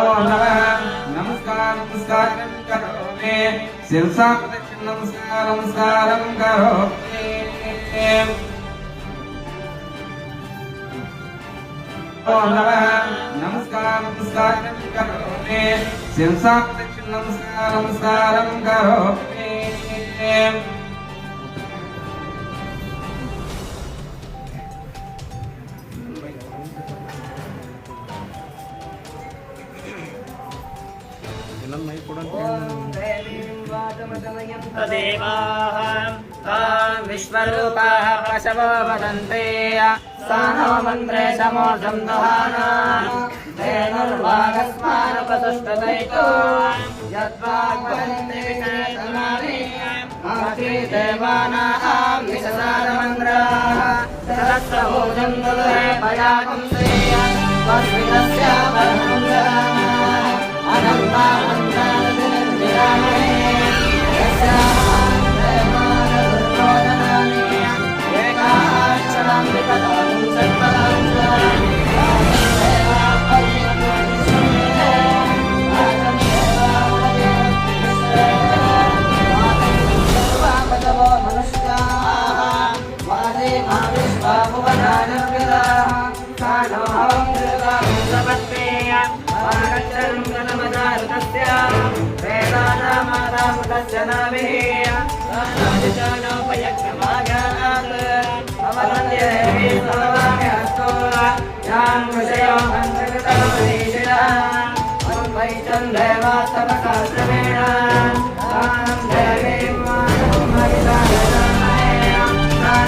नमस्कार नमस्कारं करोमि शिरसा नमस्कार नमस्कारं करोमि नमस्कार नमस्कारं करोमि शिरसा नमस्कार नमस्कारं करोमि विश्वरूपाः पशवो वदन्ते सा नो मन्त्रे समोषं दहाना धेनुर्वागस्मानुपसुष्टदैतो यद्वाग्वदन्ते विचेतनानि आखि देवानां विशसारमन्द्राः सहस्रभुजं दुर्हे पयाकुंसे वस्विदस्य वरमन्द्रः अनन्तामन्त्रादिनिर्विरामे देवा